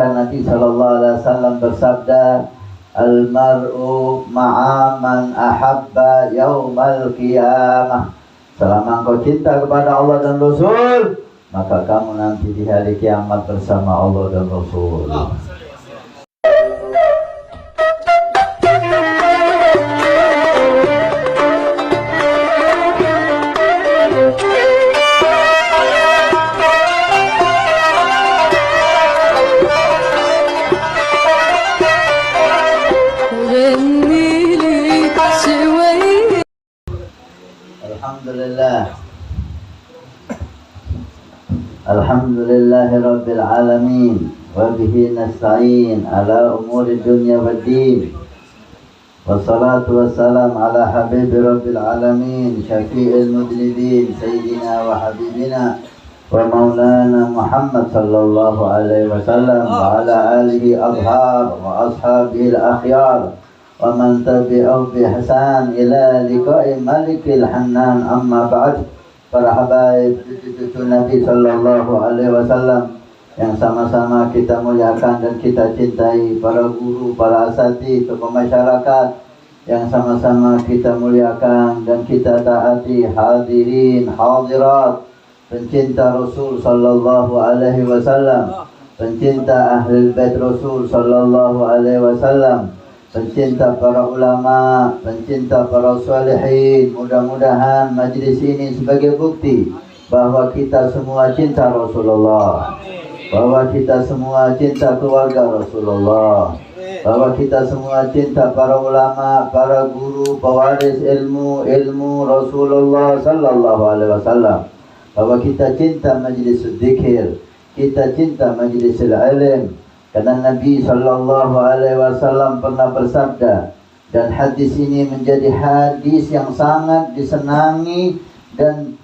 Nabi sallallahu alaihi wasallam bersabda, "Al-mar'u ma'a man ahabba yaumal qiyamah." Selama engkau cinta kepada Allah dan Rasul, maka kamu nanti di hari kiamat bersama Allah dan Rasul. Alhamdulillahi Rabbil Alamin, wa bihi nasta'in ala umuri dunya wad din. Wassalatu wassalam ala habibi Rabbil Alamin, syafi'il mudnibin, sayyidina wa habibina wa maulana Muhammad sallallahu alaihi wasallam wa ala alihi adhar wa ashabihi al-akhyar wa man tabi'ahu bi ihsan ila liqa'i malikil hannan. Amma ba'd. Para habaib cucu Nabi sallallahu alaihi wasallam yang sama-sama kita muliakan dan kita cintai, para guru, para asatidz, tokoh masyarakat yang sama-sama kita muliakan dan kita taati, hadirin hadirat, pencinta Rasul sallallahu alaihi wasallam, pencinta Ahlul Bait Rasul sallallahu alaihi wasallam, pencinta para ulama, pencinta para salihin. Mudah-mudahan majlis ini sebagai bukti bahwa kita semua cinta Rasulullah, bahwa kita semua cinta keluarga Rasulullah, bahwa kita semua cinta para ulama, para guru, pewaris ilmu Rasulullah sallallahu alaihi wasallam, bahwa kita cinta majlis dzikir, kita cinta majlis ilm. Karena Nabi sallallahu alaihi wasallam pernah bersabda, dan hadis ini menjadi hadis yang sangat disenangi dan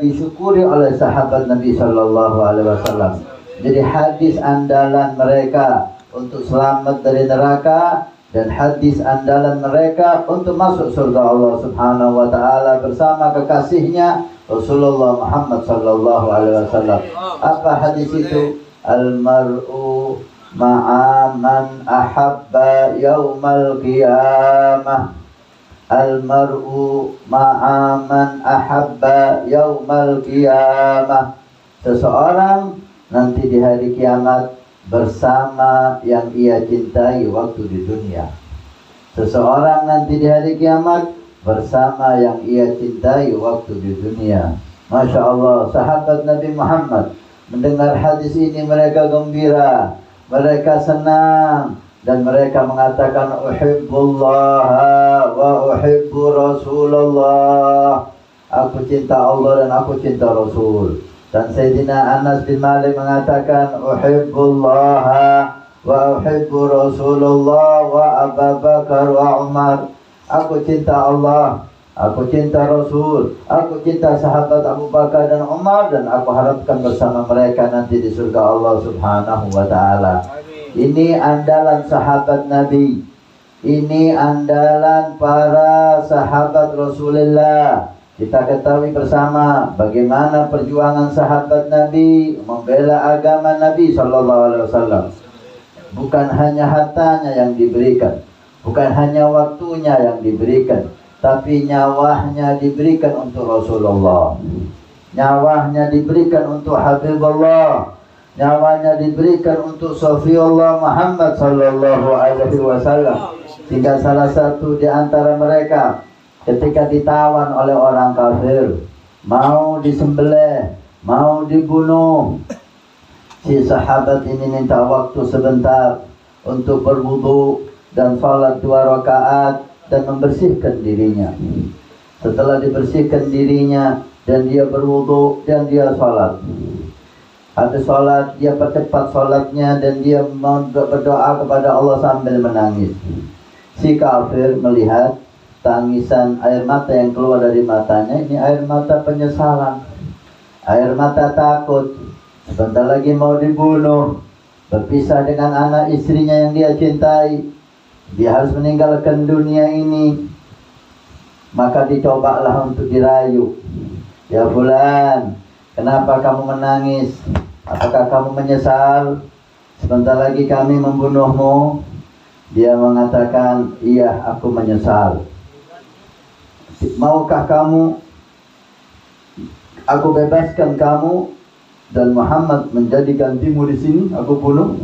disyukuri oleh sahabat Nabi sallallahu alaihi wasallam. Jadi hadis andalan mereka untuk selamat dari neraka dan hadis andalan mereka untuk masuk surga Allah Subhanahu wa taala bersama kekasihnya Rasulullah Muhammad sallallahu alaihi wasallam. Apa hadis itu? Al-mar'u ma'a man ahabba yaumal qiyamah. Al-mar'u ma'a man ahabba yaumal qiyamah. Seseorang nanti di hari kiamat bersama yang ia cintai waktu di dunia. Seseorang nanti di hari kiamat bersama yang ia cintai waktu di dunia. Masya Allah, sahabat Nabi Muhammad mendengar hadis ini mereka gembira, mereka senang, dan mereka mengatakan uhibbullaha wa uhibbu Rasulullah. Aku cinta Allah dan aku cinta Rasul. Dan Sayyidina Anas bin Malik mengatakan uhibbullaha wa uhibbu Rasulullah wa Abu Bakar wa Umar. Aku cinta Allah, aku cinta Rasul, aku cinta sahabat Abu Bakar dan Umar, dan aku harapkan bersama mereka nanti di surga Allah Subhanahu wa ta'ala. Ini andalan sahabat Nabi, ini andalan para sahabat Rasulullah. Kita ketahui bersama bagaimana perjuangan sahabat Nabi membela agama Nabi sallallahu alaihi wasallam. Bukan hanya hartanya yang diberikan, bukan hanya waktunya yang diberikan, tapi nyawanya diberikan untuk Rasulullah, nyawanya diberikan untuk Habibullah, nyawanya diberikan untuk Safiullah Muhammad sallallahu alaihi wasallam. Hingga salah satu di antara mereka ketika ditawan oleh orang kafir, mau disembelih, mau dibunuh, si sahabat ini minta waktu sebentar untuk berwudu dan salat 2 rakaat dan membersihkan dirinya. Setelah dibersihkan dirinya dan dia berwudu dan dia salat. Habis salat dia percepat salatnya dan dia berdoa kepada Allah sambil menangis. Si kafir melihat tangisan air mata yang keluar dari matanya, ini air mata penyesalan, air mata takut. Sebentar lagi mau dibunuh, berpisah dengan anak istrinya yang dia cintai, dia harus meninggalkan dunia ini. Maka dicobalah untuk dirayu. Ya fulan, kenapa kamu menangis? Apakah kamu menyesal? sebentar lagi kami membunuhmu. Dia mengatakan, iya, aku menyesal. Maukah kamu aku bebaskan kamu dan Muhammad menjadi gantimu di sini, aku bunuh?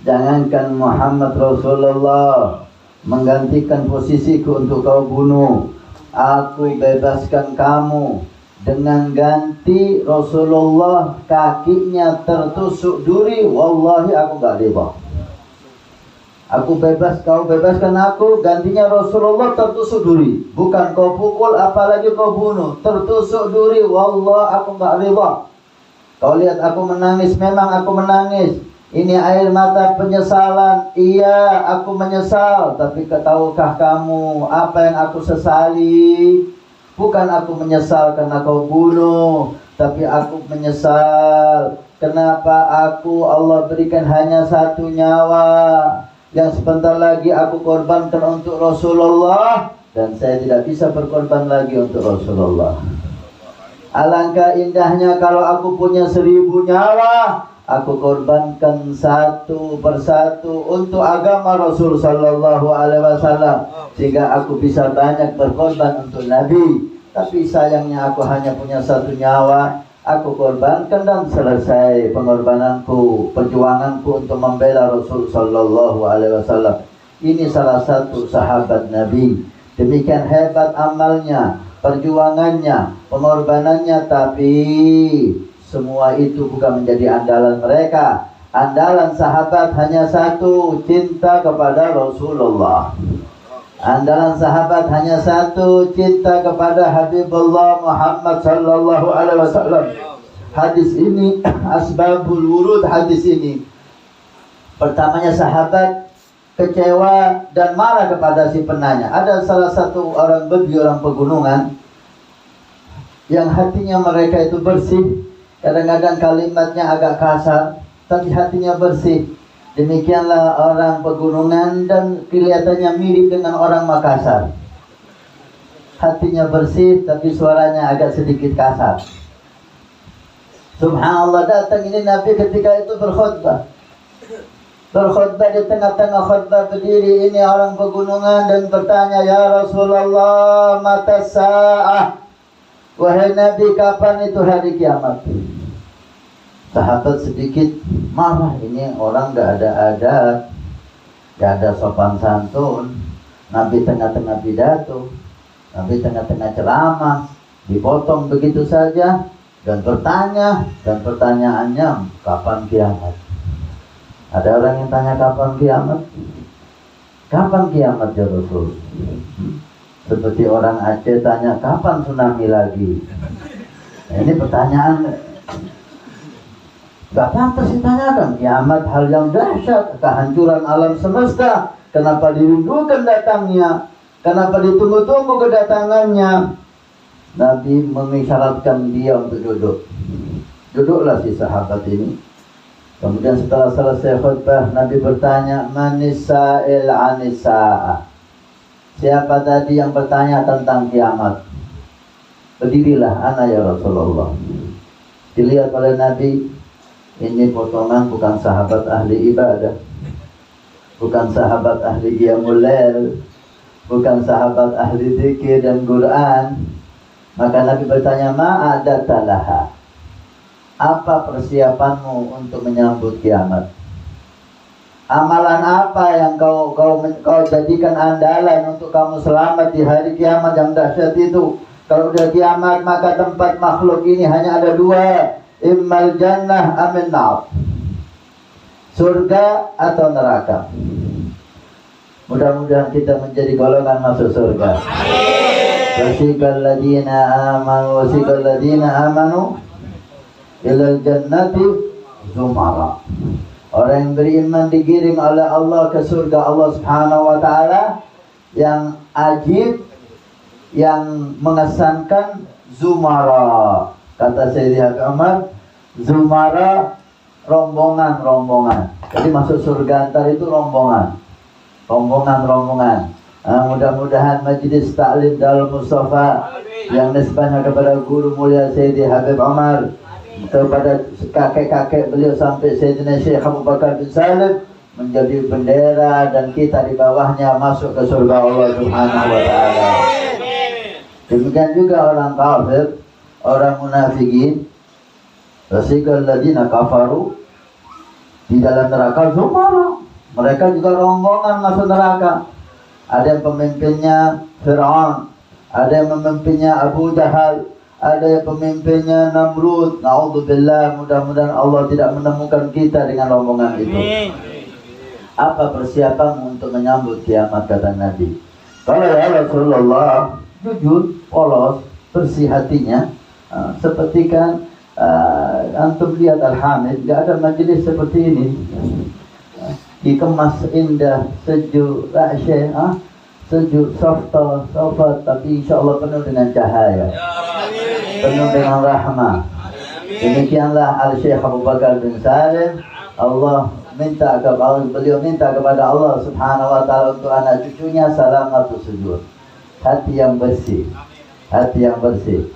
Jangankan Muhammad Rasulullah menggantikan posisiku untuk kau bunuh, aku bebaskan kamu dengan ganti Rasulullah kakinya tertusuk duri, wallahi aku gak rela. Aku bebas, kau bebaskan aku, gantinya Rasulullah tertusuk duri. Bukan kau pukul, apalagi kau bunuh. Tertusuk duri, wallah aku gak rela. Kau lihat aku menangis, memang aku menangis. Ini air mata penyesalan. Iya, aku menyesal. Tapi tahukah kamu apa yang aku sesali? Bukan aku menyesal karena kau bunuh, tapi aku menyesal kenapa Allah berikan hanya satu nyawa yang sebentar lagi aku korbankan untuk Rasulullah, dan saya tidak bisa berkorban lagi untuk Rasulullah. Alangkah indahnya kalau aku punya 1000 nyawa, aku korbankan satu persatu untuk agama Rasul sallallahu alaihi wasallam, sehingga aku bisa banyak berkorban untuk Nabi. Tapi sayangnya aku hanya punya satu nyawa, aku korbankan dan selesai pengorbananku, perjuanganku untuk membela Rasul sallallahu alaihi wasallam. Ini salah satu sahabat Nabi. Demikian hebat amalnya, perjuangannya, pengorbanannya, tapi semua itu bukan menjadi andalan mereka. Andalan sahabat hanya satu, cinta kepada Rasulullah. Andalan sahabat hanya satu, cinta kepada Habibullah Muhammad sallallahu alaihi wasallam. Hadis ini asbabul wurud hadis ini. Pertamanya sahabat kecewa dan marah kepada si penanya. Ada salah satu orang Bedui, orang pegunungan, yang hatinya mereka itu bersih. Kadang-kadang kalimatnya agak kasar, tapi hatinya bersih. Demikianlah orang pegunungan dan kelihatannya mirip dengan orang Makassar. Hatinya bersih tapi suaranya agak sedikit kasar. Subhanallah, datang ini Nabi ketika itu berkhutbah. Berkhutbah di tengah-tengah khutbah berdiri ini orang pegunungan dan bertanya, ya Rasulullah, mata sa'ah. Wahai Nabi, kapan itu hari kiamat? Sahabat sedikit marah, ini orang gak ada adat, gak ada sopan santun. Nabi tengah-tengah pidato, Nabi tengah-tengah ceramah, dipotong begitu saja dan bertanya, dan pertanyaannya kapan kiamat. Ada orang yang tanya kapan kiamat? Kapan kiamat ya Rasul? Seperti orang Aceh tanya kapan tsunami lagi. Nah, ini pertanyaan gak pantas ditanyakan. Kiamat hal yang dahsyat, kehancuran alam semesta. Kenapa dirindukan datangnya? Kenapa ditunggu-tunggu kedatangannya? Nabi mengisyaratkan dia untuk duduk. Duduklah si sahabat ini. Kemudian setelah selesai khutbah, Nabi bertanya, Manisa'il anisa'ah. Siapa tadi yang bertanya tentang kiamat? Berdirilah ana ya Rasulullah. Dilihat oleh Nabi, ini potongan bukan sahabat ahli ibadah, bukan sahabat ahli qiyamul lail, bukan sahabat ahli zikir dan Quran. Maka Nabi bertanya, ma'adata laha. Apa persiapanmu untuk menyambut kiamat? Amalan apa yang kau jadikan andalan untuk kamu selamat di hari kiamat yang dahsyat itu? Kalau udah kiamat maka tempat makhluk ini hanya ada dua, immal jannah amin nar, surga atau neraka. Mudah-mudahan kita menjadi golongan masuk surga. Wasiqal ladina amanu ilal jannati zumara. Orang yang beriman digiring oleh Allah ke surga Allah Subhanahu wa taala yang ajib, yang mengesankan, zumara. Kata Sayyidina Umar, zumara rombongan-rombongan. Jadi masuk surga antar itu rombongan. Rombongan-rombongan. Mudah-mudahan Majlis Ta'lim Darul Mustafa yang nisbahnya kepada guru mulia Sayyidi Habib Umar kepada kakek-kakek beliau sampai Sayyidina Syekh Abu Bakar bin Salim menjadi bendera dan kita di bawahnya masuk ke surga Allah Subhanahu wa taala. Demikian juga orang kafir, orang munafikin, wasiqal ladzina kafaru di dalam neraka zumara. Mereka juga rombongan masuk neraka. Ada yang pemimpinnya Fir'aun, ada yang pemimpinnya Abu Jahal, ada yang pemimpinnya Namrud. Na'udzubillah, mudah-mudahan Allah tidak menemukan kita dengan rombongan itu. Apa persiapan untuk menyambut kiamat, kata Nabi? Kalau ya Rasulullah, jujur, polos, bersih hatinya, seperti kan antum lihat Al-Hamid, gak ada majelis seperti ini, dikemas indah, sejuk, rasyah, sejuk, soft, tapi insya Allah penuh dengan cahaya, penuh dengan rahmah. Demikianlah Al-Syekh Abu Bakar bin Salim. Allah minta kepada beliau, minta kepada Allah Subhanahu wa taala untuk anak cucunya salamatus sujud, hati yang bersih, hati yang bersih.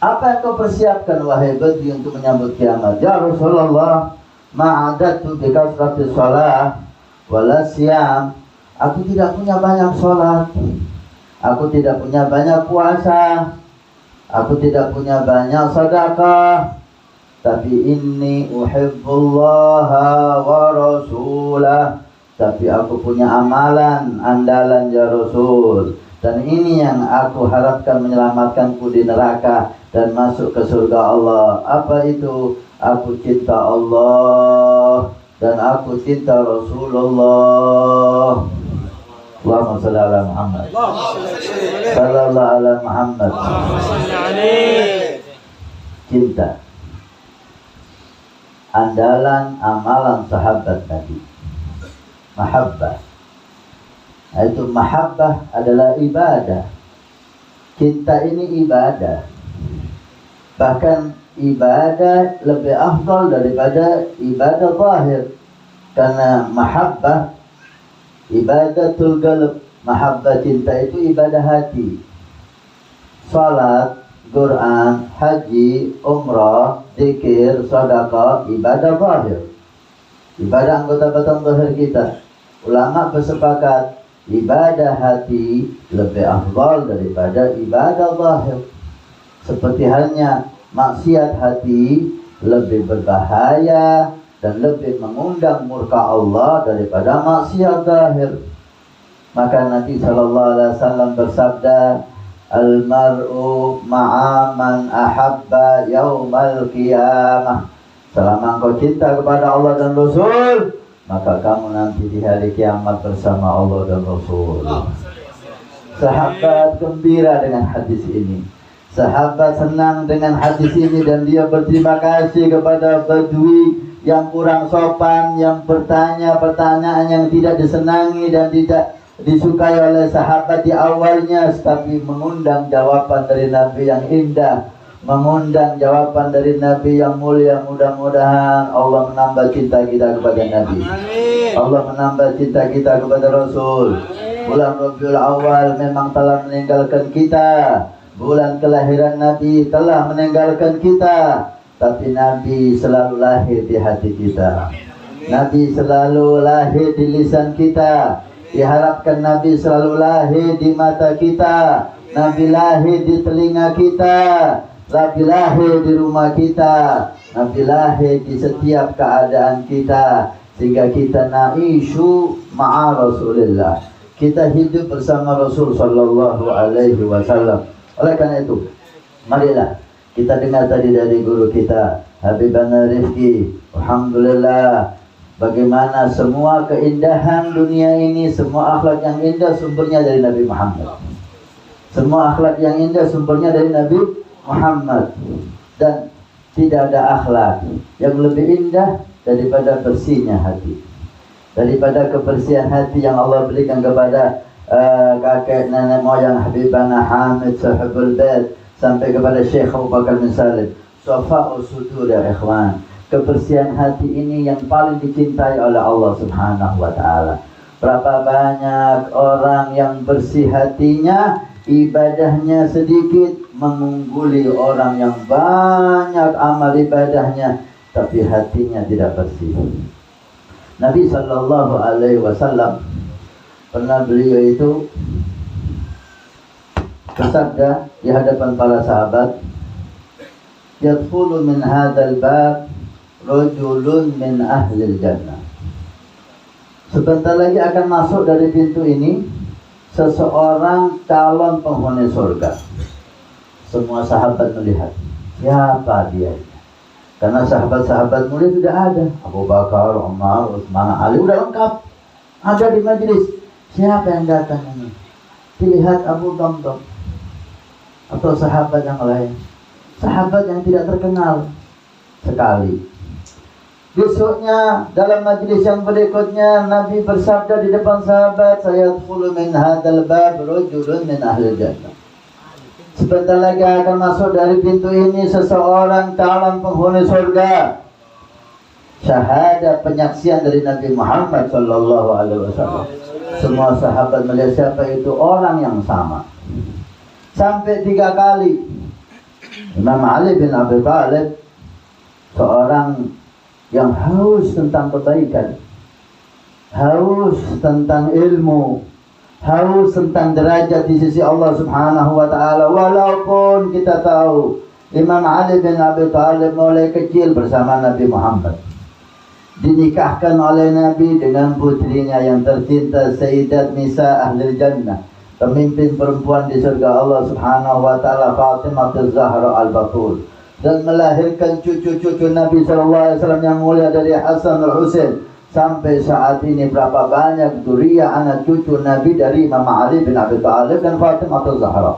Apa yang kau persiapkan wahai Badri untuk menyambut kiamat? Ya Rasulullah, ma'adatu bi kasrati shalah wala siyam. Aku tidak punya banyak salat, aku tidak punya banyak puasa, aku tidak punya banyak sedekah. Tapi inni uhibbullaha wa rasulah. Tapi aku punya amalan, andalan ya Rasul. Dan ini yang aku harapkan menyelamatkanku di neraka dan masuk ke surga Allah. Apa itu? Aku cinta Allah dan aku cinta Rasulullah. Allahumma salli ala Muhammad. Sallallahu ala Muhammad. Cinta, andalan, amalan sahabat Nabi. Mahabbah. Itu mahabbah adalah ibadah. Cinta ini ibadah. Bahkan ibadah lebih afdal daripada ibadah zahir. Karena mahabbah ibadatul qalb. Mahabbah, cinta itu ibadah hati. Salat, Quran, haji, umrah, zikir, sedekah, ibadah zahir. Ibadah anggota badan zahir kita. Ulama bersepakat ibadah hati lebih afdal daripada ibadah zahir. Seperti halnya maksiat hati lebih berbahaya dan lebih mengundang murka Allah daripada maksiat zahir. Maka Nabi SAW bersabda, Al-mar'u ma'a man ahabba yaumal qiyamah. Selama engkau cinta kepada Allah dan Rasul, maka kamu nanti di hari kiamat bersama Allah dan Rasul. Sahabat gembira dengan hadis ini. Sahabat senang dengan hadis ini dan dia berterima kasih kepada Badui yang kurang sopan, yang bertanya pertanyaan yang tidak disenangi dan tidak disukai oleh sahabat di awalnya, tapi mengundang jawaban dari Nabi yang indah, mengundang jawaban dari Nabi yang mulia. Mudah-mudahan Allah menambah cinta kita kepada Nabi. Allah menambah cinta kita kepada Rasul. Bulan Rabiul Awal memang telah meninggalkan kita. Bulan kelahiran Nabi telah meninggalkan kita. Tapi Nabi selalu lahir di hati kita. Nabi selalu lahir di lisan kita. Diharapkan Nabi selalu lahir di mata kita. Nabi lahir di telinga kita. Nabi lahir di rumah kita. Nabi lahir di setiap keadaan kita. Sehingga kita na'ishu ma'a Rasulillah. Kita hidup bersama Rasul sallallahu alaihi wasallam. Oleh karena itu, marilah kita dengar tadi dari guru kita Habibana Rifki. Alhamdulillah, bagaimana semua keindahan dunia ini, semua akhlak yang indah sumbernya dari Nabi Muhammad. Semua akhlak yang indah sumbernya dari Nabi Muhammad. Dan tidak ada akhlak yang lebih indah daripada bersihnya hati, daripada kebersihan hati yang Allah berikan kepada kakek nenek moyang Habibana Hamid Sahibul Bait sampai kepada Syekh Abu Bakar bin Salim. Safa'us sudur ya ikhwan. Kebersihan hati ini yang paling dicintai oleh Allah Subhanahu wa taala. Berapa banyak orang yang bersih hatinya, ibadahnya sedikit, mengungguli orang yang banyak amal ibadahnya tapi hatinya tidak bersih. Nabi sallallahu alaihi wasallam pernah beliau itu bersabda di hadapan para sahabat, "Yadkhulu min hadzal bab rajulun min ahlil jannah." Sebentar lagi akan masuk dari pintu ini seseorang calon penghuni surga. Semua sahabat melihat, siapa dia? Karena sahabat-sahabat mulia sudah ada, Abu Bakar, Umar, Utsman, Ali sudah lengkap ada di majelis. Siapa yang datang ini? Dilihat Abu Damdam atau sahabat yang lain, sahabat yang tidak terkenal sekali. Besoknya dalam majlis yang berikutnya Nabi bersabda di depan sahabat, "Sayadkhulu min hadzal bab rajulun min ahli jannah." Sebentar lagi akan masuk dari pintu ini seseorang calon penghuni surga. Syahadat penyaksian dari Nabi Muhammad sallallahu alaihi wasallam. Semua sahabat melihat siapa itu, orang yang sama. Sampai 3 kali. Imam Ali bin Abi Thalib, seorang yang haus tentang kebaikan, haus tentang ilmu, haus tentang derajat di sisi Allah Subhanahu wa taala. Walaupun kita tahu Imam Ali bin Abi Thalib mulai kecil bersama Nabi Muhammad, dinikahkan oleh Nabi dengan putrinya yang tercinta Sayyidat Nisa Ahlil Jannah, pemimpin perempuan di surga Allah Subhanahu wa taala, Fatimah Az-Zahra Al-Batul, dan melahirkan cucu-cucu Nabi SAW yang mulia dari Hasan al-Husain. Sampai saat ini berapa banyak zuriyah anak cucu Nabi dari Imam Ali bin Abi Thalib dan Fatimah Az-Zahra.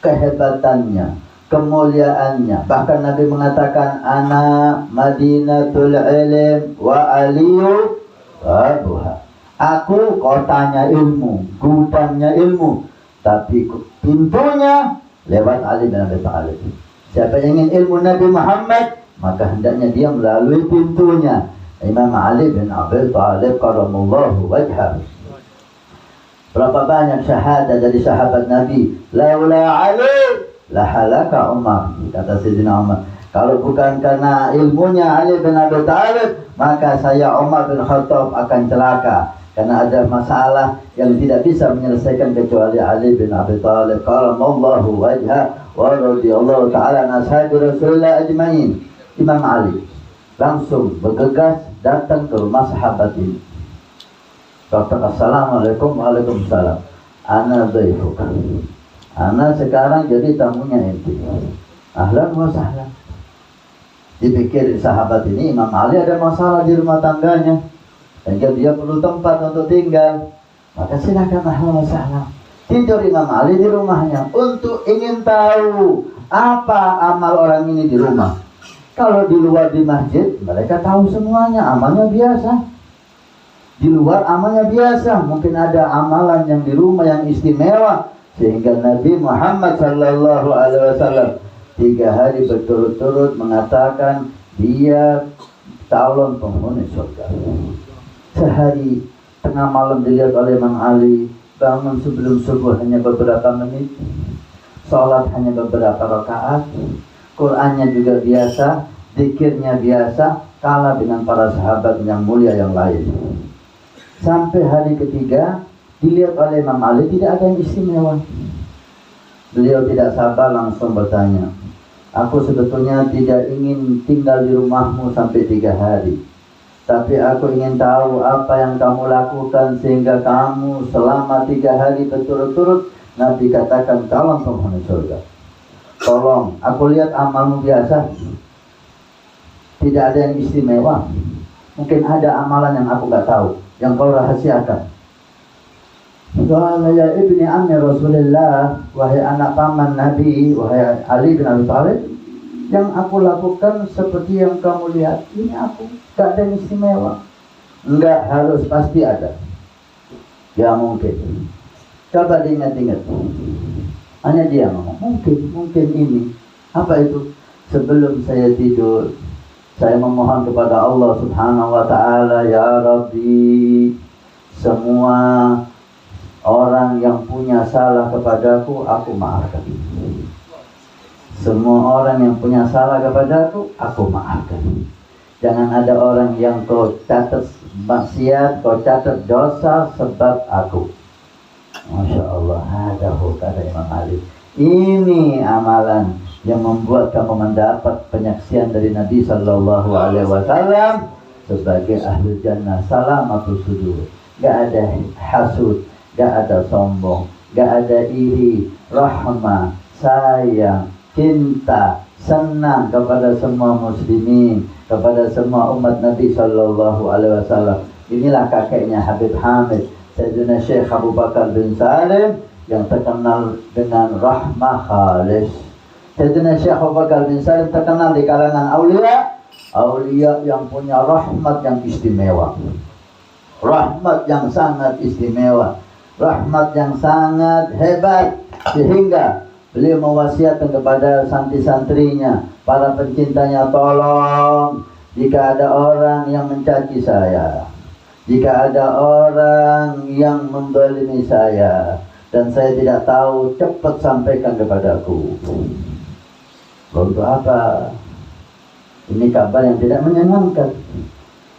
Kehebatannya, kemuliaannya, bahkan Nabi mengatakan, "Ana Madinatul Ilm wa Aliyu Abuha." Aku kotanya ilmu, gudangnya ilmu, tapi pintunya lewat Ali bin Abi Thalib. Siapa yang ingin ilmu Nabi Muhammad, maka hendaknya dia melalui pintunya Imam Ali bin Abi Thalib karramallahu wajhah. Berapa banyak syahadat dari sahabat Nabi, laula Ali la halaka Umar, kata Sayyidina Umar, kalau bukan karena ilmunya Ali bin Abi Thalib, maka saya Umar bin Khattab akan celaka. Karena ada masalah yang tidak bisa menyelesaikan kecuali Ali bin Abi Thalib karramallahu wajhah wa radhiyallahu ta'ala an ashabi Rasulullah ajmain. Imam Ali langsung bergegas datang ke rumah sahabat ini. Kata, "Assalamualaikum." "Waalaikumsalam. Ana dhaifuka." Ana sekarang jadi tamunya ente. Ahlan wa sahlan. Dipikir sahabat ini Imam Ali ada masalah di rumah tangganya, sehingga dia perlu tempat untuk tinggal. Maka silakan, ahlan wa sahlan. Tidur Imam Ali di rumahnya untuk ingin tahu apa amal orang ini di rumah. Kalau di luar di masjid, mereka tahu semuanya, amalnya biasa. Di luar amalnya biasa, mungkin ada amalan yang di rumah yang istimewa, sehingga Nabi Muhammad sallallahu alaihi wasallam 3 hari berturut-turut mengatakan dia calon penghuni surga. Sehari tengah malam dilihat oleh Imam Ali, bangun sebelum subuh hanya beberapa menit, sholat hanya beberapa rakaat, Qur'annya juga biasa, zikirnya biasa, kalah dengan para sahabat yang mulia yang lain. Sampai hari ketiga dilihat oleh Imam Ali tidak ada yang istimewa. Beliau tidak sabar langsung bertanya, "Aku sebetulnya tidak ingin tinggal di rumahmu sampai 3 hari. Tapi aku ingin tahu apa yang kamu lakukan sehingga kamu selama 3 hari berturut-turut Nabi katakan calon penghuni surga. Tolong, aku lihat amalmu biasa, tidak ada yang istimewa. Mungkin ada amalan yang aku gak tahu, yang kau rahasiakan." Qala ya ibni ammi Rasulullah, wahai anak paman Nabi, wahai Ali bin Abi Thalib, yang aku lakukan seperti yang kamu lihat. Ini aku gak ada yang istimewa. Enggak harus, pasti ada. Ya mungkin. Coba diingat-ingat. Hanya dia ngomong, mungkin ini. Apa itu? Sebelum saya tidur, saya memohon kepada Allah Subhanahu wa ta'ala, "Ya Rabbi, semua Orang yang punya salah kepadaku, aku maafkan. Semua orang yang punya salah kepadaku, aku maafkan. Jangan ada orang yang kau catat maksiat, kau catat dosa sebab aku. Masya Allah, ada kata Imam Ali. Ini amalan yang membuat kamu mendapat penyaksian dari Nabi Sallallahu Alaihi Wasallam sebagai ahli jannah. Salamatus sudur. Gak ada hasud, gak ada sombong, gak ada iri, rahmah, sayang, cinta, senang kepada semua muslimin, kepada semua umat Nabi Sallallahu Alaihi Wasallam. Inilah kakeknya Habib Hamid, Sayyidina Syekh Abu Bakar bin Salim, yang terkenal dengan rahmah khalis. Sayyidina Syekh Abu Bakar bin Salim terkenal di kalangan aulia, aulia yang punya rahmat yang istimewa, rahmat yang sangat istimewa, rahmat yang sangat hebat, sehingga beliau mewasiatkan kepada santri-santrinya, para pencintanya, tolong jika ada orang yang mencaci saya, jika ada orang yang menzalimi saya dan saya tidak tahu, cepat sampaikan kepadaku. Untuk apa? Ini kabar yang tidak menyenangkan,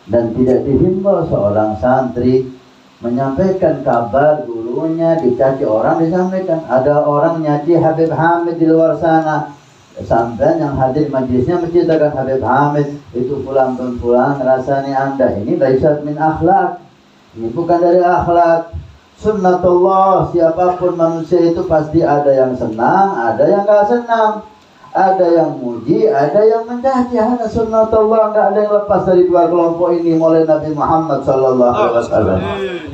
dan tidak dihimbau seorang santri menyampaikan kabar gurunya dicaci orang, disampaikan. Ada orang nyaci Habib Hamid di luar sana, sampai yang hadir majlisnya menceritakan Habib Hamid itu pulang dan pulang, rasanya anda ini laisat min akhlak, ini bukan dari akhlak. Sunnatullah, siapapun manusia itu pasti ada yang senang, ada yang gak senang, ada yang muji, ada yang mencaci. Hanya sunnatullah, gak ada yang lepas dari dua kelompok ini. Mulai Nabi Muhammad Sallallahu Alaihi Wasallam,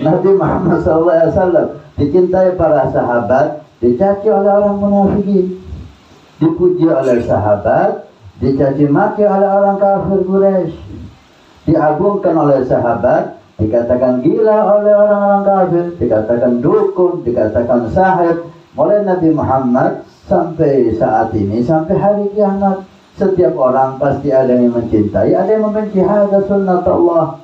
Nabi Muhammad Sallallahu Alaihi Wasallam dicintai para sahabat, dicaci oleh orang munafikin, dipuji oleh sahabat, dicaci maki oleh orang kafir Quraisy, diagungkan oleh sahabat, dikatakan gila oleh orang-orang kafir, dikatakan dukun, dikatakan sahir. Mulai Nabi Muhammad sampai saat ini, sampai hari kiamat, setiap orang pasti ada yang mencintai, ada yang membenci. Hadza sunnatullah.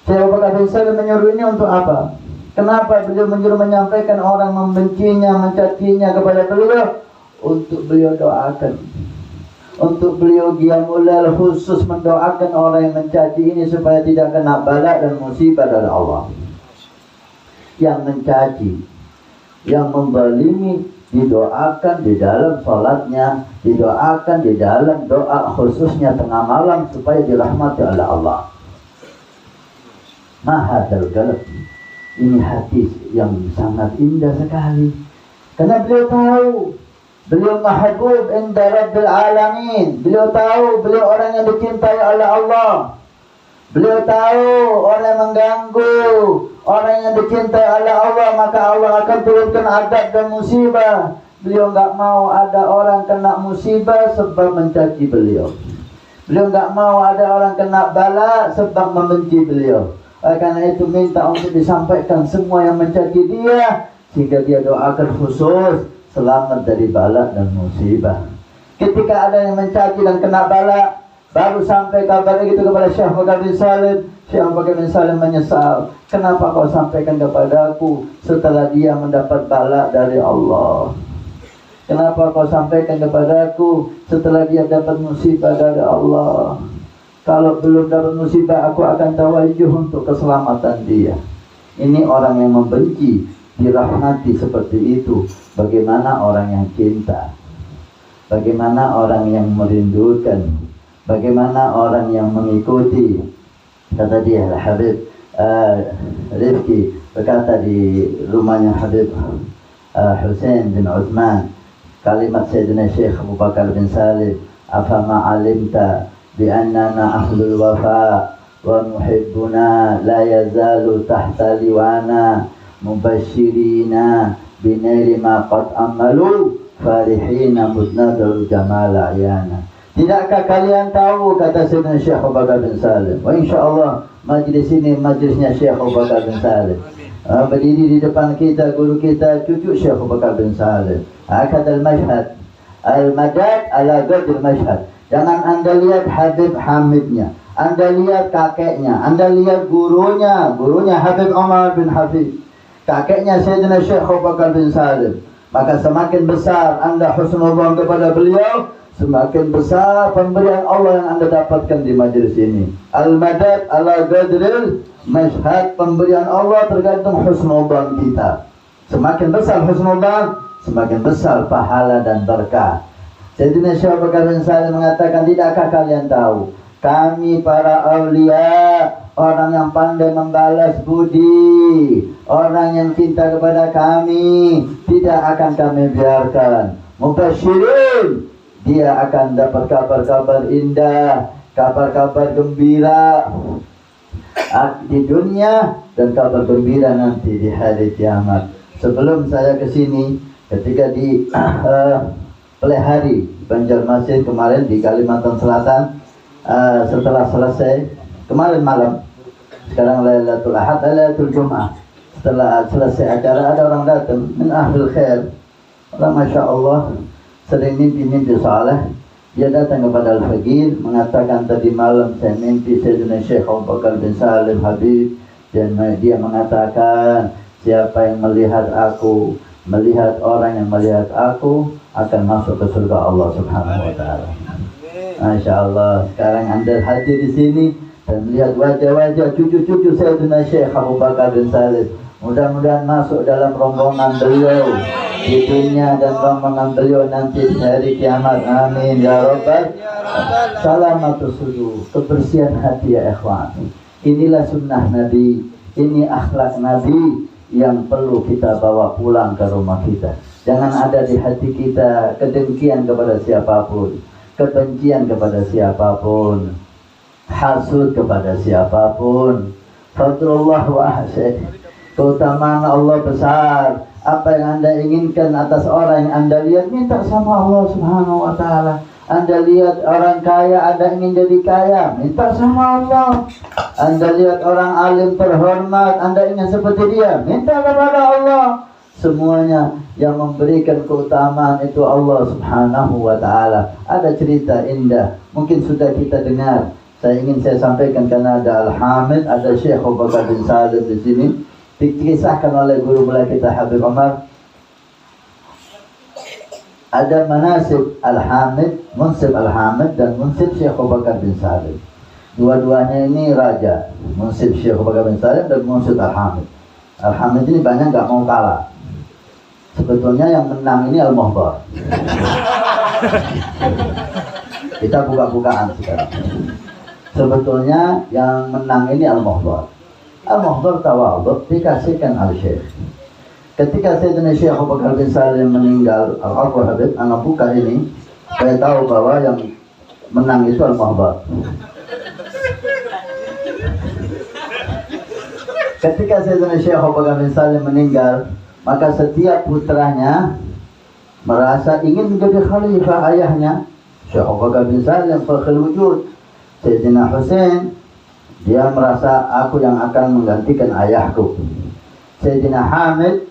Saya berkata menyuruh ini untuk apa? Kenapa beliau menyuruh menyampaikan orang membencinya, mencacinya kepada beliau? Untuk beliau doakan, untuk beliau qiyamul lail khusus mendoakan orang yang mencaci ini supaya tidak kena bala dan musibah dari Allah. Yang mencaci, yang menzalimi, didoakan di dalam salatnya, didoakan di dalam doa khususnya tengah malam supaya dirahmati oleh Allah. Mahadal galab. Ini hadis yang sangat indah sekali, karena beliau tahu beliau mahbub inda Rabbil Alamin. Beliau tahu beliau orang yang dicintai oleh Allah. Beliau tahu orang yang mengganggu orang yang dicintai oleh Allah, maka Allah akan turunkan adab dan musibah. Beliau enggak mau ada orang kena musibah sebab mencaci beliau. Beliau enggak mau ada orang kena bala sebab membenci beliau. Karena itu minta untuk disampaikan semua yang mencaci dia, sehingga dia doakan khusus selamat dari bala dan musibah. Ketika ada yang mencaci dan kena bala, baru sampai kabar itu kepada Syekh Abu Bakar bin Salim. Syekh Abu Bakar bin Salim menyesal. Kenapa kau sampaikan kepadaku setelah dia mendapat bala dari Allah? Kenapa kau sampaikan kepadaku setelah dia dapat musibah dari Allah? Kalau belum dapat musibah, aku akan tawajuh untuk keselamatan dia. Ini orang yang membenci dirahmati seperti itu. Bagaimana orang yang cinta? Bagaimana orang yang merindukan? Bagaimana orang yang mengikuti? Kata dia, Habib Rifki berkata di rumahnya Habib Hussein bin Uthman, kalimat Sayyidina Syekh Abu Bakar bin Salim, afama alimta bi'annana ahlul wafa wa muhibbuna la yazalu tahta liwana mubashirina binairi ma qad amalu farihina mudnadaru jamal ayana. Tidakkah kalian tahu, kata Sayyidina Syekh Abu Bakar bin Salim, wa insyaAllah majlis ini majlisnya Syekh Abu Bakar bin Salim, berdiri di depan kita guru kita, cucu Syekh Abu Bakar bin Salim. Akad al-mashhad al-majad ala ghadir mashhad. Jangan anda lihat Habib Hamidnya, anda lihat kakeknya, anda lihat gurunya Habib Umar bin Hafiz. kakeknya Sayyidina Syekh Abu Bakar bin Salim. Maka semakin besar Anda husnuzon kepada beliau, semakin besar pemberian Allah yang Anda dapatkan di majelis ini. Al-madad ala qadril mashhad, pemberian Allah tergantung husnuzon kita. Semakin besar husnuzon, semakin besar pahala dan berkah. Sayyidina Syekh Abu Bakar bin Salim mengatakan, tidakkah kalian tahu, kami para aulia, orang yang pandai membalas budi, orang yang cinta kepada kami, tidak akan kami biarkan. Mubasyirin, dia akan dapat kabar-kabar indah, kabar-kabar gembira di dunia dan kabar gembira nanti di hari kiamat. Sebelum saya ke sini, ketika di Pelihari Banjarmasin kemarin di Kalimantan Selatan, setelah selesai kemarin malam, sekarang Lailatul Ahad, Lailatul Jum'ah, setelah selesai acara ada orang datang min ahlul khair, orang Masya Allah sering mimpi-mimpi saleh. Dia datang kepada Al-Faqir mengatakan, tadi malam saya mimpi Sayyidina Syekh Abu Bakar bin Salim Habib, dan dia mengatakan, siapa yang melihat aku, melihat orang yang melihat aku akan masuk ke surga Allah Subhanahu wa taala. Masya Allah, sekarang Anda hadir di sini dan melihat wajah-wajah cucu-cucu Sayyidina Syekh Abu Bakar bin Salim. Mudah-mudahan masuk dalam rombongan beliau di dunia dan rombongan beliau nanti di hari kiamat. Amin ya rabbal. Salamatus sudur, kebersihan hati ya ikhwan. Inilah sunnah Nabi, ini akhlak Nabi yang perlu kita bawa pulang ke rumah kita. Jangan ada di hati kita kedengkian kepada siapapun, kebencian kepada siapapun, hasud kepada siapapun. Fadlullah wa ahsan, keutamaan Allah besar. Apa yang Anda inginkan atas orang yang Anda lihat, minta sama Allah Subhanahu wa taala. Anda lihat orang kaya, Anda ingin jadi kaya, minta sama Allah. Anda lihat orang alim terhormat, Anda ingin seperti dia, minta kepada Allah. Semuanya yang memberikan keutamaan itu Allah Subhanahu wa taala. Ada cerita indah, mungkin sudah kita dengar. Saya sampaikan karena ada Al-Hamid, ada Syekh Abu Bakar bin Salim di sini. Dikisahkan oleh guru mulai kita Habib Umar. Ada manasib Al-Hamid, munsib Al-Hamid dan munsib Syekh Abu Bakar bin Salim. Dua-duanya ini raja, munsib Syekh Abu Bakar bin Salim dan munsib Al-Hamid. Al-Hamid ini banyak nggak mau kalah. Sebetulnya yang menang ini Al-Muhdar. Kita buka-bukaan sekarang. Sebetulnya yang menang ini Al-Muhdar. Al-Muhdar tawadhu dikasihkan al-Syekh. Ketika Sayyidina Syekh Abu Bakar bin Salim meninggal, Al-Abu Habib, anak buka ini, saya tahu bahwa yang menang itu Al-Muhdar. Ketika Sayyidina Syekh Abu Bakar bin Salim meninggal, maka setiap putranya merasa ingin menjadi khalifah ayahnya. Syekh Abu Bakar bin Salim fakhrul wujud. Sayyidina Husain, dia merasa aku yang akan menggantikan ayahku. Sayyidina Hamid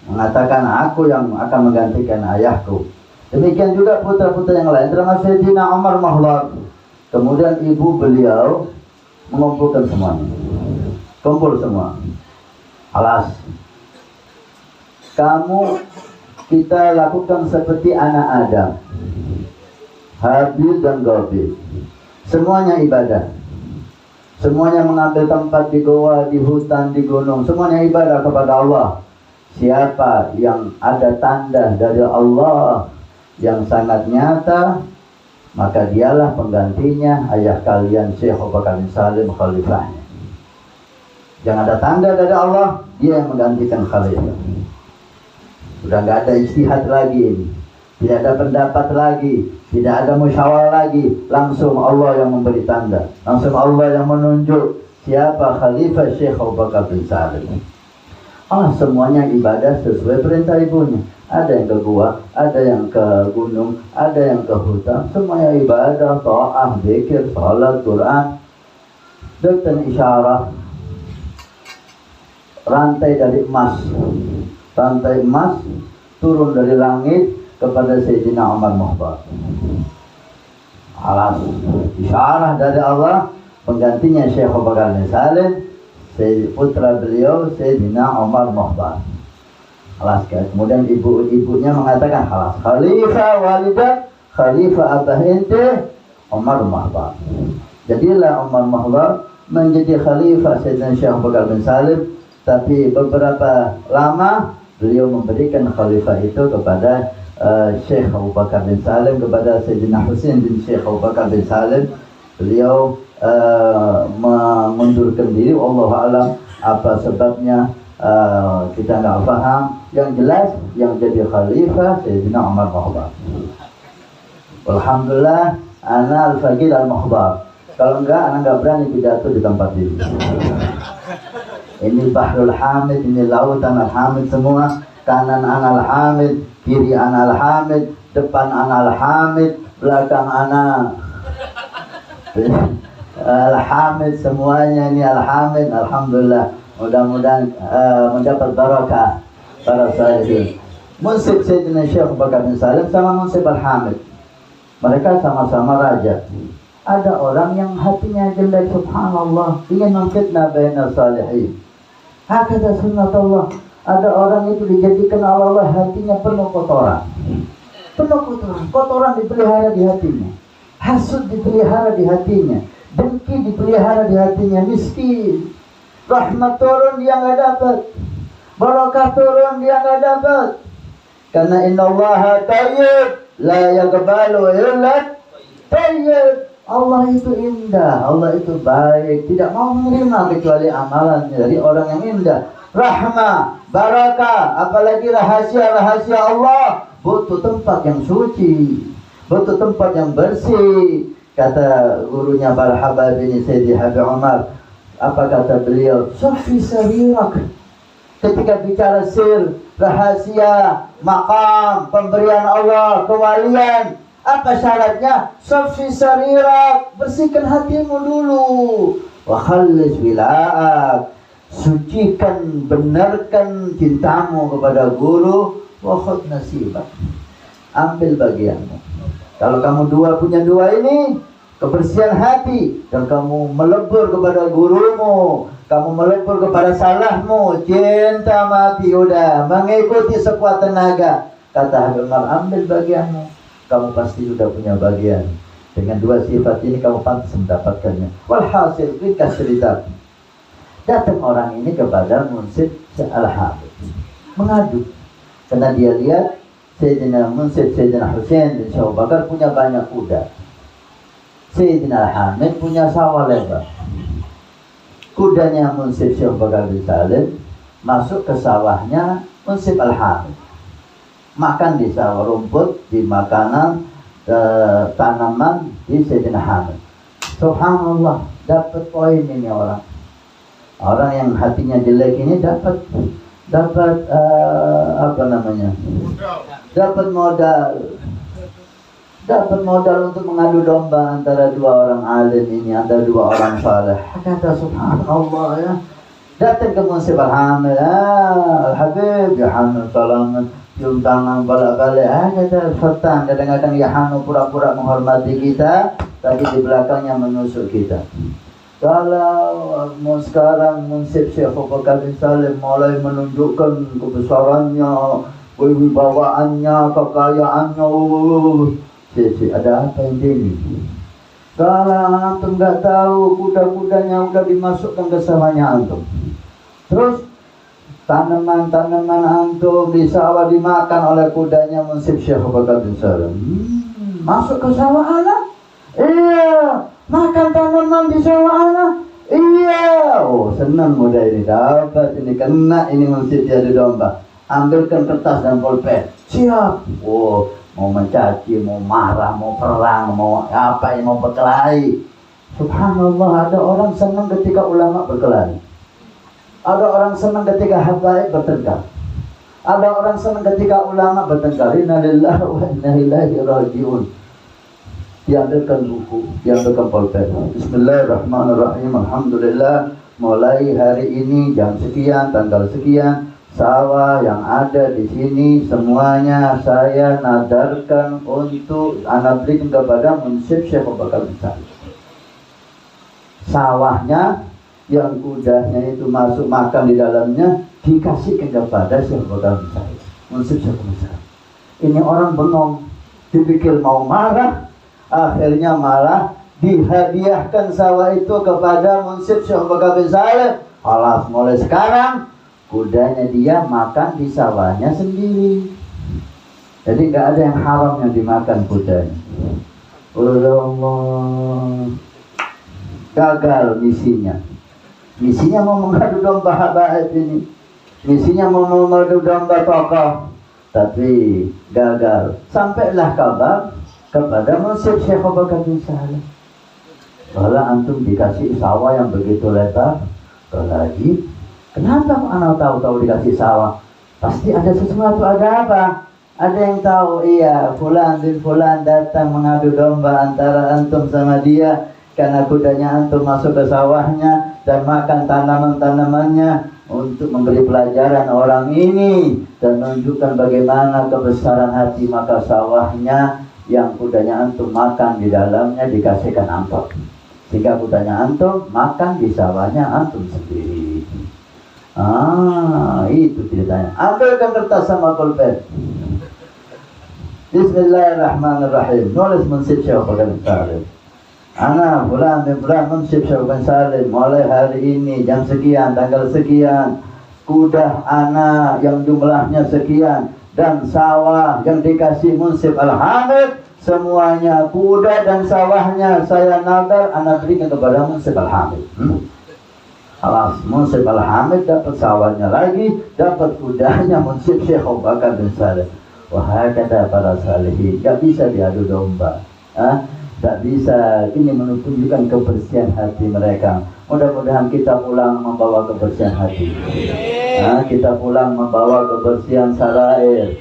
mengatakan aku yang akan menggantikan ayahku. Demikian juga putra-putra yang lain, termasuk Sayyidina Umar Mahlad. Kemudian ibu beliau mengumpulkan semuanya. Kumpul semua. Alas, kamu kita lakukan seperti anak Adam, Habil dan Qabil. Semuanya ibadah. Semuanya mengambil tempat di goa, di hutan, di gunung. Semuanya ibadah kepada Allah. Siapa yang ada tanda dari Allah yang sangat nyata, maka dialah penggantinya ayah kalian Syekh Abu Bakar bin Salim khalifahnya. Yang ada tanda dari Allah, dia yang menggantikan khalifah. Sudah nggak ada ijtihad lagi, tidak ada pendapat lagi, tidak ada musyawarah lagi. Langsung Allah yang memberi tanda, langsung Allah yang menunjuk siapa khalifah Syekh Abu Bakar bin Salim. Semuanya ibadah sesuai perintah ibunya. Ada yang ke gua, ada yang ke gunung, ada yang ke hutan. Semuanya ibadah, ta'ah, zikir, salat, Quran. Dan isyarah rantai dari emas. Rantai emas turun dari langit kepada Sayyidina Umar Muhbar. Alas, isyarah dari Allah, penggantinya Syekh Abu Bakar bin Salim. putra beliau Sayyidina Umar Mukhtar. Halas, kemudian ibunya mengatakan halas, khalifah walidah, khalifah abah ente Umar Mukhtar. Jadilah Umar Mukhtar menjadi khalifah Sayyidina Syekh Abu Bakar bin Salim, tapi beberapa lama beliau memberikan khalifah itu kepada Syekh Abu Bakar bin Salim, kepada Sayyidina Husain bin Syekh Abu Bakar bin Salim. Beliau mengundurkan diri, Allah alam apa sebabnya kita nggak paham. Yang jelas yang jadi khalifah Sayyidina Umar Mukhtar. Alhamdulillah, ana al-faqih al-mukhtar. Kalau enggak, ana nggak berani pidato di tempat ini. Ini Bahrul Hamid, ini lautan al-Hamid semua. Kanan ana al-Hamid, kiri ana al-Hamid, depan ana al-Hamid, belakang ana al-Hamid, semuanya ini al-Hamid. Alhamdulillah, mudah-mudahan mendapat barakah para salihin. Munsib Sayyidina Syekh Abu Bakar bin Salim sama Munsib al-Hamid, mereka sama-sama raja. Ada orang yang hatinya jelek, subhanallah, ingin memfitnah baina salihin. Hakada sunnatullah. Ada orang itu dijadikan Allah hatinya penuh kotoran. Penuh kotoran. Kotoran dipelihara di hatinya. Hasud dipelihara di hatinya. Dengki dipelihara di hatinya. Miskin. Rahmat turun dia nggak dapat. Barakah turun dia nggak dapat. Karena innallaha tayyib la yaqbalu illa tayyib. Allah itu indah, Allah itu baik, tidak mau menerima kecuali amalannya dari orang yang indah. Rahmah, barakah, apalagi rahasia-rahasia Allah butuh tempat yang suci, butuh tempat yang bersih. Kata gurunya para habib ini, Sayyidi Habib Umar, apa kata beliau? Sufi sarirak. Ketika bicara sir, rahasia, maqam, pemberian Allah, kewalian, apa syaratnya? Sufi sarirak, bersihkan hatimu dulu. Wa khallis wila'ak, sucikan, benarkan cintamu kepada guru. Wa khud nasibak, ambil bagianmu. Kalau kamu punya dua ini, kebersihan hati, dan kamu melebur kepada gurumu, kamu melebur kepada salahmu, cinta mati, udah mengikuti sekuat tenaga. Kata Habib Umar, ambil bagianmu, kamu pasti sudah punya bagian. Dengan dua sifat ini kamu pantas mendapatkannya. Walhasil, ringkas cerita, datang orang ini kepada Munsib al-Hamid mengadu, karena dia lihat Sayyidina Munsib, Sayyidina Husain bin Syekh Abu Bakar punya banyak kuda. Sayyidina al-Hamid punya sawah lebar. Kudanya Munsib Syekh Abu Bakar bin Salim masuk ke sawahnya Munsib al-Hamid, makan di sawah rumput, di makanan tanaman di Sayyidina Hamid. Subhanallah, dapat poin ini orang. Orang yang hatinya jelek ini dapat apa namanya? Dapat modal untuk mengadu domba antara dua orang alim ini, antara dua orang saleh. Kata subhanallah ya. Datang ke Munsib al-Hamid, al-Habib ya Hamid salaman, cium tangan balik-balik. Kata Fatan, kadang-kadang ya Hamid pura-pura menghormati kita, tapi di belakangnya menusuk kita. Kalau sekarang Munsib Syekh Abu Bakar bin Salim mulai menunjukkan kebesarannya, kewibawaannya, kekayaannya, ada apa ini? Kalau antum nggak tahu, kuda-kudanya udah dimasukkan ke sawahnya antum. Terus tanaman-tanaman antum di sawah dimakan oleh kudanya Munsib Syekh Abu Bakar bin Salim. Masuk ke sawah anak? Iya. Makan tanaman di sawah anak? Iya. Oh, senang muda ini, dapat ini, kena ini Munsib jadi domba. Ambilkan kertas dan pulpen. Siap. Oh, mau mencaci, mau marah, mau perang, mau apa, mau berkelahi. Subhanallah, ada orang senang ketika ulama berkelahi. Ada orang senang ketika habaib bertengkar. Ada orang senang ketika ulama bertengkar. Inna lillahi wa inna ilaihi raji'un. Diambilkan buku, diambilkan pulpen. Bismillahirrahmanirrahim. Alhamdulillah, mulai hari ini jam sekian, tanggal sekian, sawah yang ada di sini semuanya saya nadarkan untuk anak berikan kepada Munsib Syekh Abu Bakar bin Salim. Sawahnya yang kudanya itu masuk makan di dalamnya dikasihkan kepada Syekh Bakar bin Said, Munsif Syekh Bakar bin Said. Ini orang bengong, dipikir mau marah, akhirnya malah dihadiahkan sawah itu kepada Munsif Syekh Bakar bin Said. Alas, mulai sekarang kudanya dia makan di sawahnya sendiri. Jadi nggak ada yang haram yang dimakan kudanya. Allah, gagal misinya. Misinya mau mengadu domba habaib ini, misinya mau mengadu domba tokoh, tapi gagal. Sampailah kabar kepada Munsif Syekh Bakar bin Said, kalau antum dikasih sawah yang begitu lebar, lagi, kenapa anak tahu-tahu dikasih sawah? Pasti ada sesuatu, ada apa? Ada yang tahu, iya, fulan bin fulan datang mengadu domba antara antum sama dia, karena kudanya antum masuk ke sawahnya dan makan tanaman-tanamannya, untuk memberi pelajaran orang ini dan menunjukkan bagaimana kebesaran hati, maka sawahnya yang kudanya antum makan di dalamnya dikasihkan antum, sehingga kudanya antum makan di sawahnya antum sendiri. Itu ceritanya. Ambilkan kertas sama pulpen. Bismillahirrahmanirrahim. Nulis Munsif Syekh Bakar bin Said. Ana fulan bin fulan Munsif Syekh bin Said, mulai hari ini jam sekian, tanggal sekian, kuda ana yang jumlahnya sekian dan sawah yang dikasih Munsif Al-Hamid, semuanya kuda dan sawahnya saya nadar ana berikan kepada Munsif Al-Hamid. Alas, Munsif Al-Hamid dapat sawahnya lagi, dapat kudanya Munsif Syekh Bakar bin Said. Wahai kata para salihin, gak bisa diadu domba, tak bisa. Ini menunjukkan kebersihan hati mereka. Mudah-mudahan kita pulang membawa kebersihan hati, kita pulang membawa kebersihan sarair.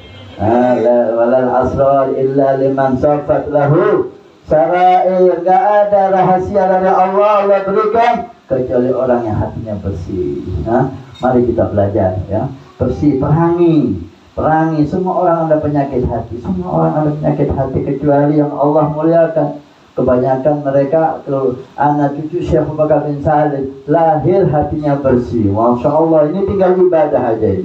Walal asrar illa liman safat lahu sarair. Gak ada rahasia dari Allah berikan kecuali orang yang hatinya bersih. Mari kita belajar, ya, bersih, perangi semua orang ada penyakit hati, semua orang ada penyakit hati kecuali yang Allah muliakan. Kebanyakan mereka, anak cucu Syekh Bakar bin Said lahir hatinya bersih, Masya Allah. Ini tinggal ibadah aja,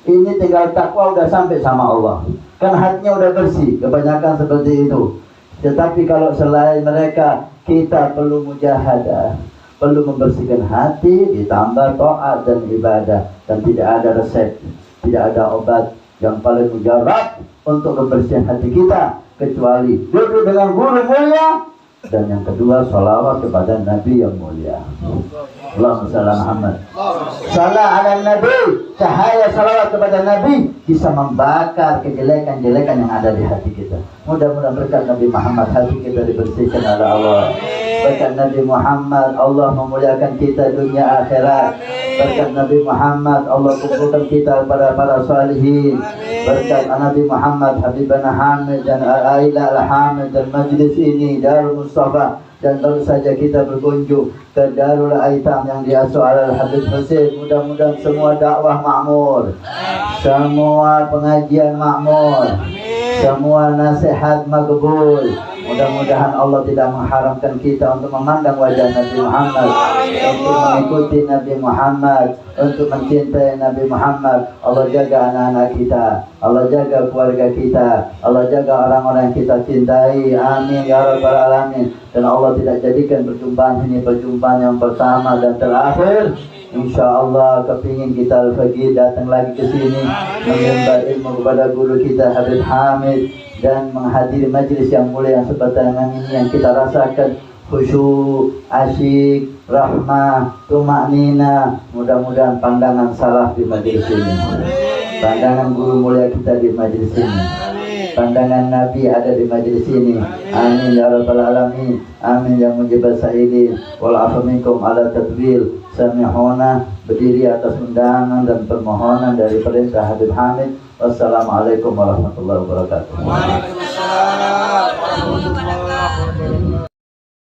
ini tinggal takwa udah sampai sama Allah, kan hatinya udah bersih. Kebanyakan seperti itu. Tetapi kalau selain mereka, kita perlu mujahadah, perlu membersihkan hati, ditambah taat dan ibadah. Dan tidak ada resep, tidak ada obat yang paling mujarab untuk kebersihan hati kita kecuali duduk dengan guru mulia, dan yang kedua salawat kepada Nabi yang mulia. Allahumma shalli ala Muhammad. Salah ala Nabi, cahaya salawat kepada Nabi bisa membakar kejelekan-jelekan yang ada di hati kita. Mudah-mudahan berkat Nabi Muhammad hati kita dibersihkan oleh Allah. Berkat Nabi Muhammad Allah memuliakan kita dunia akhirat. Berkat Nabi Muhammad Allah kumpulkan kita pada para salihin. Berkat Nabi Muhammad Habibana Hamid dan Aila Al-Hamid dan majlis ini Darul Mustafa, dan baru saja kita berkunjung ke Darul Aitam yang diasuh oleh Habib Husain. Mudah-mudahan semua dakwah makmur, semua pengajian makmur, semua nasihat makbul. Mudah-mudahan Allah tidak mengharamkan kita untuk memandang wajah Nabi Muhammad, untuk mengikuti Nabi Muhammad, untuk mencintai Nabi Muhammad. Allah jaga anak-anak kita, Allah jaga keluarga kita, Allah jaga orang-orang yang kita cintai. Amin ya rabbal alamin. Dan Allah tidak jadikan perjumpaan ini perjumpaan yang pertama dan terakhir. Insya Allah kepingin kita Al-Faqih datang lagi ke sini menimba ilmu kepada guru kita Habib Hamid, dan menghadiri majlis yang mulia yang seperti ini yang kita rasakan khusyuk, asyik, rahmah, tumaknina. Mudah-mudahan pandangan salaf di majlis ini, pandangan guru mulia kita di majlis ini, pandangan Nabi ada di majlis ini. Amin ya rabbal alamin. Amin ya mujibas sa'ilin. Wal afu minkum ala tadbir. Samihuna, berdiri atas undangan dan permohonan dari perintah Habib Hamid. Wassalamualaikum warahmatullahi wabarakatuh. Waalaikumsalam warahmatullahi wabarakatuh.